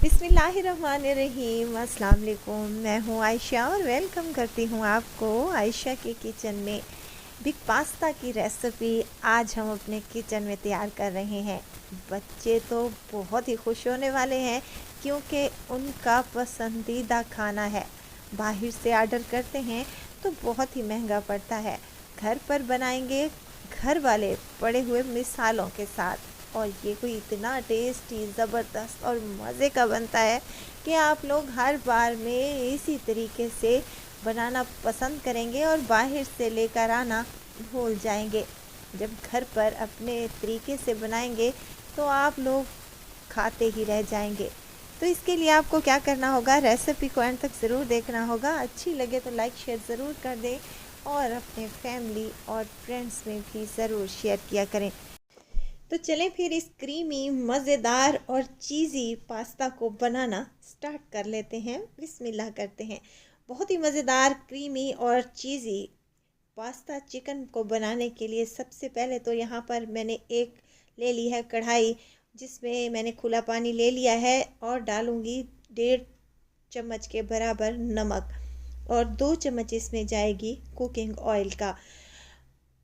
बिस्मिल्लाहिर्रहमानिर्रहीम। अस्सलाम वालेकुम। मैं हूँ आयशा और वेलकम करती हूँ आपको आयशा के किचन में। बिग पास्ता की रेसिपी आज हम अपने किचन में तैयार कर रहे हैं। बच्चे तो बहुत ही खुश होने वाले हैं क्योंकि उनका पसंदीदा खाना है। बाहर से ऑर्डर करते हैं तो बहुत ही महंगा पड़ता है। घर पर बनाएंगे घर वाले पड़े हुए मिसालों के साथ, और ये कोई इतना टेस्टी ज़बरदस्त और मज़े का बनता है कि आप लोग हर बार में इसी तरीके से बनाना पसंद करेंगे और बाहर से लेकर आना भूल जाएंगे। जब घर पर अपने तरीके से बनाएंगे तो आप लोग खाते ही रह जाएंगे। तो इसके लिए आपको क्या करना होगा, रेसिपी को एंड तक ज़रूर देखना होगा। अच्छी लगे तो लाइक शेयर ज़रूर कर दें और अपने फैमिली और फ्रेंड्स में भी ज़रूर शेयर किया करें। तो चलें फिर इस क्रीमी मज़ेदार और चीज़ी पास्ता को बनाना स्टार्ट कर लेते हैं। बिस्मिल्लाह करते हैं। बहुत ही मज़ेदार क्रीमी और चीज़ी पास्ता चिकन को बनाने के लिए सबसे पहले तो यहाँ पर मैंने एक ले ली है कढ़ाई, जिसमें मैंने खुला पानी ले लिया है और डालूँगी 1.5 चम्मच के बराबर नमक और 2 चम्मच इसमें जाएगी कुकिंग ऑयल का।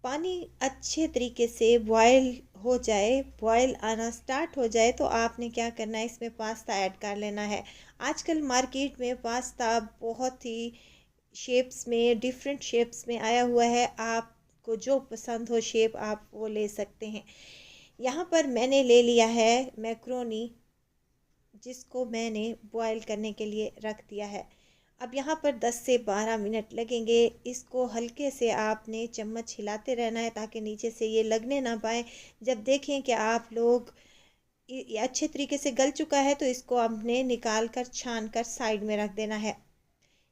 पानी अच्छे तरीके से बॉयल आना स्टार्ट हो जाए तो आपने क्या करना है, इसमें पास्ता ऐड कर लेना है। आजकल मार्केट में पास्ता बहुत ही शेप्स में, डिफरेंट शेप्स में आया हुआ है। आपको जो पसंद हो शेप आप वो ले सकते हैं। यहाँ पर मैंने ले लिया है मैक्रोनी, जिसको मैंने बॉयल करने के लिए रख दिया है। अब यहाँ पर 10 से 12 मिनट लगेंगे। इसको हल्के से आपने चम्मच हिलाते रहना है ताकि नीचे से ये लगने ना पाए। जब देखें कि आप लोग ये अच्छे तरीके से गल चुका है तो इसको आपने निकाल कर छान कर साइड में रख देना है।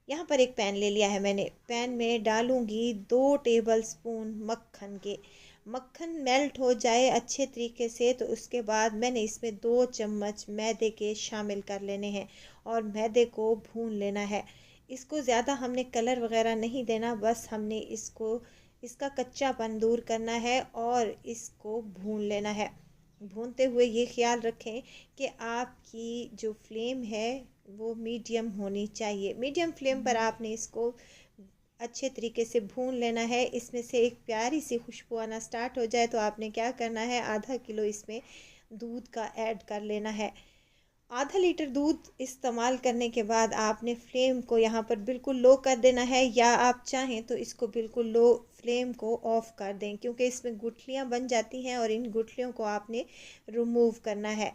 यहाँ पर एक पैन ले लिया है मैंने। पैन में डालूंगी 2 टेबल स्पून मक्खन के। मक्खन मेल्ट हो जाए अच्छे तरीके से तो उसके बाद मैंने इसमें 2 चम्मच मैदे के शामिल कर लेने हैं और मैदे को भून लेना है। इसको ज़्यादा हमने कलर वगैरह नहीं देना, बस हमने इसका कच्चापन दूर करना है और इसको भून लेना है। भूनते हुए ये ख्याल रखें कि आपकी जो फ्लेम है वो मीडियम होनी चाहिए। मीडियम फ्लेम पर आपने इसको अच्छे तरीके से भून लेना है। इसमें से एक प्यारी सी खुशबू आना स्टार्ट हो जाए तो आपने क्या करना है, आधा किलो इसमें दूध का ऐड कर लेना है। आधा लीटर दूध इस्तेमाल करने के बाद आपने फ्लेम को यहाँ पर बिल्कुल लो कर देना है, या आप चाहें तो इसको बिल्कुल लो फ्लेम को ऑफ़ कर दें क्योंकि इसमें गुठलियाँ बन जाती हैं और इन गुठलियों को आपने रिमूव करना है।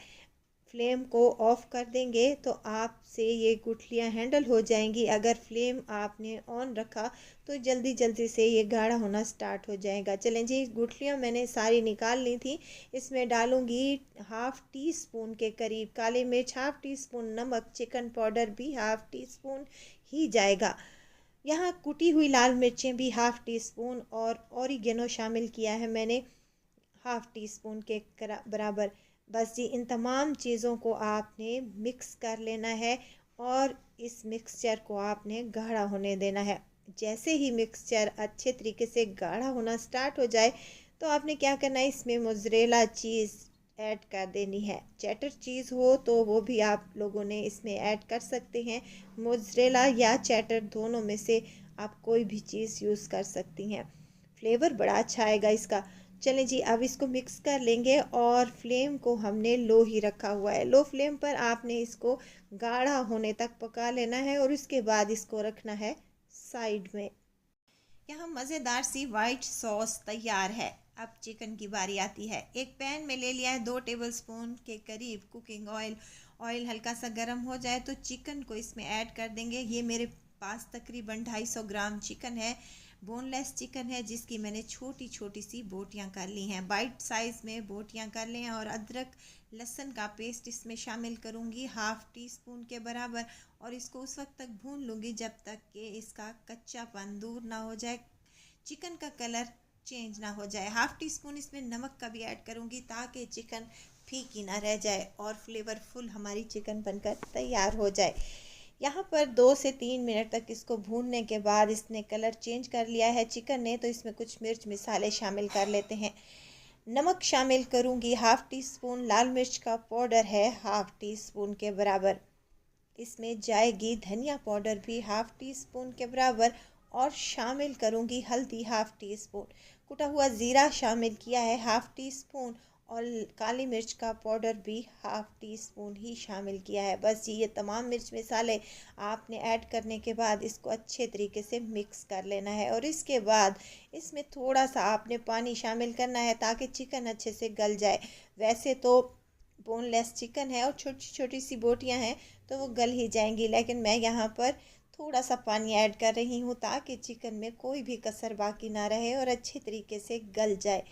फ्लेम को ऑफ़ कर देंगे तो आपसे ये गुठलियाँ हैंडल हो जाएंगी। अगर फ्लेम आपने ऑन रखा तो जल्दी जल्दी से ये गाढ़ा होना स्टार्ट हो जाएगा। चलें जी, गुठलियाँ मैंने सारी निकाल ली थी। इसमें डालूंगी 1/2 टी स्पून के करीब काली मिर्च, 1/2 टी स्पून नमक, चिकन पाउडर भी 1/2 टी स्पून ही जाएगा। यहाँ कुटी हुई लाल मिर्चें भी 1/2 टी स्पून और ऑरिगेनो शामिल किया है मैंने 1/2 टी स्पून के बराबर। बस जी, इन तमाम चीज़ों को आपने मिक्स कर लेना है और इस मिक्सचर को आपने गाढ़ा होने देना है। जैसे ही मिक्सचर अच्छे तरीके से गाढ़ा होना स्टार्ट हो जाए तो आपने क्या करना है, इसमें मोज़रेला चीज़ ऐड कर देनी है। चेडर चीज़ हो तो वो भी आप लोगों ने इसमें ऐड कर सकते हैं। मोज़रेला या चेडर दोनों में से आप कोई भी चीज़ यूज़ कर सकती हैं। फ्लेवर बड़ा अच्छा आएगा इसका। चलें जी, अब इसको मिक्स कर लेंगे और फ्लेम को हमने लो ही रखा हुआ है। लो फ्लेम पर आपने इसको गाढ़ा होने तक पका लेना है और उसके बाद इसको रखना है साइड में। यहाँ मज़ेदार सी वाइट सॉस तैयार है। अब चिकन की बारी आती है। एक पैन में ले लिया है 2 टेबल स्पून के करीब कुकिंग ऑयल। ऑयल हल्का सा गर्म हो जाए तो चिकन को इसमें ऐड कर देंगे। ये मेरे पास तकरीबन 250 ग्राम चिकन है। बोनलेस चिकन है जिसकी मैंने छोटी छोटी सी बोटियां कर ली हैं। बाइट साइज़ में बोटियां कर लें और अदरक लहसुन का पेस्ट इसमें शामिल करूँगी 1/2 टी स्पून के बराबर और इसको उस वक्त तक भून लूँगी जब तक कि इसका कच्चापन दूर ना हो जाए, चिकन का कलर चेंज ना हो जाए। 1/2 टी स्पून इसमें नमक का भी ऐड करूँगी ताकि चिकन फीकी ना रह जाए और फ्लेवरफुल हमारी चिकन बनकर तैयार हो जाए। यहाँ पर 2 से 3 मिनट तक इसको भूनने के बाद इसने कलर चेंज कर लिया है चिकन ने, तो इसमें कुछ मिर्च मसाले शामिल कर लेते हैं। नमक शामिल करूँगी, हाफ़ टी स्पून लाल मिर्च का पाउडर है हाफ़ टी स्पून के बराबर। इसमें जाएगी धनिया पाउडर भी हाफ़ टी स्पून के बराबर और शामिल करूँगी हल्दी हाफ़ टी स्पून। कुटा हुआ ज़ीरा शामिल किया है हाफ़ टी स्पून और काली मिर्च का पाउडर भी हाफ़ टी स्पून ही शामिल किया है। बस ये तमाम मिर्च मसाले आपने ऐड करने के बाद इसको अच्छे तरीके से मिक्स कर लेना है और इसके बाद इसमें थोड़ा सा आपने पानी शामिल करना है ताकि चिकन अच्छे से गल जाए। वैसे तो बोनलेस चिकन है और छोटी छोटी सी बोटियां हैं तो वो गल ही जाएंगी, लेकिन मैं यहाँ पर थोड़ा सा पानी ऐड कर रही हूँ ताकि चिकन में कोई भी कसर बाकी ना रहे और अच्छे तरीके से गल जाए।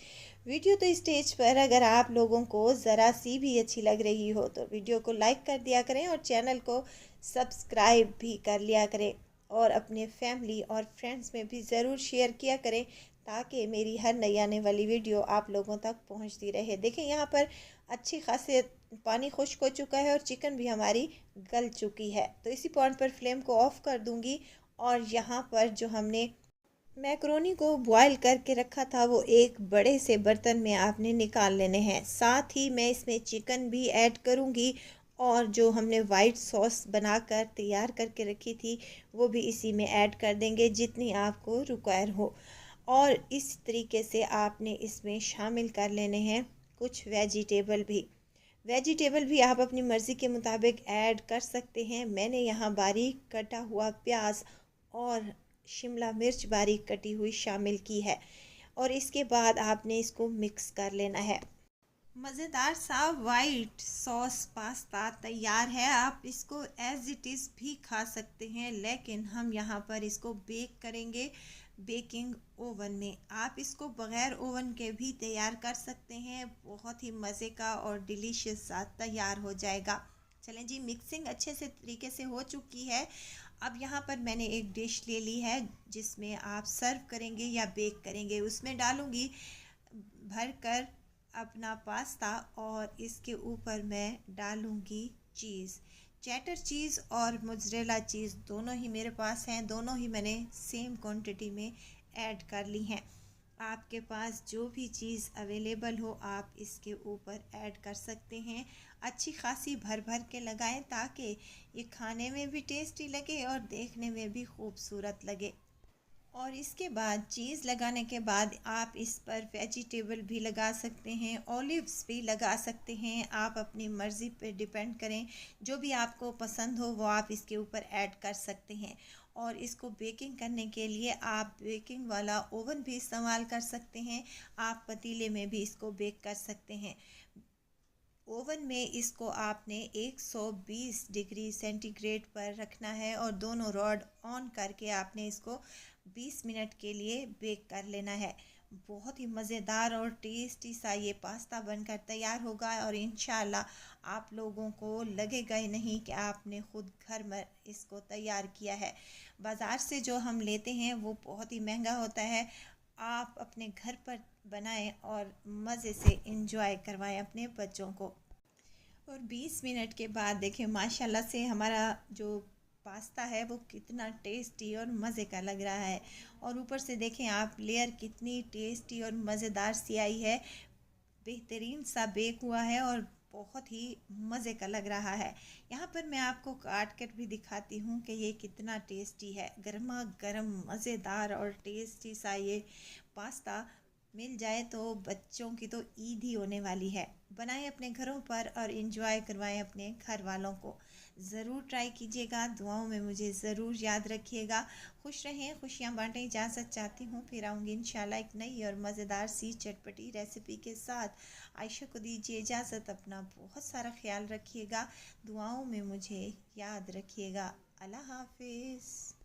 वीडियो तो स्टेज पर अगर आप लोगों को ज़रा सी भी अच्छी लग रही हो तो वीडियो को लाइक कर दिया करें और चैनल को सब्सक्राइब भी कर लिया करें और अपने फैमिली और फ्रेंड्स में भी ज़रूर शेयर किया करें ताकि मेरी हर नई आने वाली वीडियो आप लोगों तक पहुंचती रहे। देखें यहाँ पर अच्छी खासी पानी खुश्क हो चुका है और चिकन भी हमारी गल चुकी है, तो इसी पॉइंट पर फ्लेम को ऑफ़ कर दूंगी और यहाँ पर जो हमने मैक्रोनी को बॉईल करके रखा था वो एक बड़े से बर्तन में आपने निकाल लेने हैं। साथ ही मैं इसमें चिकन भी ऐड करूँगी और जो हमने वाइट सॉस बनाकर तैयार करके रखी थी वो भी इसी में ऐड कर देंगे जितनी आपको रिक्वायर हो। और इस तरीके से आपने इसमें शामिल कर लेने हैं कुछ वेजिटेबल भी आप अपनी मर्ज़ी के मुताबिक ऐड कर सकते हैं। मैंने यहाँ बारीक कटा हुआ प्याज और शिमला मिर्च बारीक कटी हुई शामिल की है और इसके बाद आपने इसको मिक्स कर लेना है। मज़ेदार सा वाइट सॉस पास्ता तैयार है। आप इसको एज इट इज़ भी खा सकते हैं, लेकिन हम यहाँ पर इसको बेक करेंगे बेकिंग ओवन में। आप इसको बग़ैर ओवन के भी तैयार कर सकते हैं, बहुत ही मज़े का और डिलीशियस सा तैयार हो जाएगा। चलें जी, मिक्सिंग अच्छे से तरीके से हो चुकी है। अब यहाँ पर मैंने एक डिश ले ली है जिसमें आप सर्व करेंगे या बेक करेंगे। उसमें डालूँगी भर कर अपना पास्ता और इसके ऊपर मैं डालूँगी चीज़। चेडर चीज़ और मोज़रेला चीज़ दोनों ही मेरे पास हैं, दोनों ही मैंने सेम क्वांटिटी में ऐड कर ली हैं। आपके पास जो भी चीज़ अवेलेबल हो आप इसके ऊपर ऐड कर सकते हैं। अच्छी खासी भर भर के लगाएं ताकि ये खाने में भी टेस्टी लगे और देखने में भी खूबसूरत लगे। और इसके बाद चीज़ लगाने के बाद आप इस पर वेजिटेबल भी लगा सकते हैं, ऑलिव्स भी लगा सकते हैं। आप अपनी मर्ज़ी पे डिपेंड करें, जो भी आपको पसंद हो वो आप इसके ऊपर ऐड कर सकते हैं। और इसको बेकिंग करने के लिए आप बेकिंग वाला ओवन भी इस्तेमाल कर सकते हैं, आप पतीले में भी इसको बेक कर सकते हैं। ओवन में इसको आपने 120 डिग्री सेंटीग्रेड पर रखना है और दोनों रॉड ऑन करके आपने इसको 20 मिनट के लिए बेक कर लेना है। बहुत ही मज़ेदार और टेस्टी सा ये पास्ता बनकर तैयार होगा और इंशाल्लाह आप लोगों को लगेगा ही नहीं कि आपने ख़ुद घर में इसको तैयार किया है। बाज़ार से जो हम लेते हैं वो बहुत ही महंगा होता है। आप अपने घर पर बनाएं और मज़े से इंजॉय करवाएं अपने बच्चों को। और 20 मिनट के बाद देखें माशाल्लाह से हमारा जो पास्ता है वो कितना टेस्टी और मज़े का लग रहा है। और ऊपर से देखें आप लेयर कितनी टेस्टी और मज़ेदार सी आई है, बेहतरीन सा बेक हुआ है और बहुत ही मज़े का लग रहा है। यहाँ पर मैं आपको काट कर भी दिखाती हूँ कि ये कितना टेस्टी है। गर्मा गर्म मज़ेदार और टेस्टी सा ये पास्ता मिल जाए तो बच्चों की तो ईद ही होने वाली है। बनाएं अपने घरों पर और इन्जॉय करवाएं अपने घर वालों को। ज़रूर ट्राई कीजिएगा, दुआओं में मुझे ज़रूर याद रखिएगा। खुश रहें, खुशियाँ बांटें। इजाज़त चाहती हूँ, फिर आऊँगी इंशाल्लाह एक नई और मज़ेदार सी चटपटी रेसिपी के साथ। आयशा को दीजिए इजाज़त, अपना बहुत सारा ख्याल रखिएगा, दुआओं में मुझे याद रखिएगा। अल्लाह हाफिज़।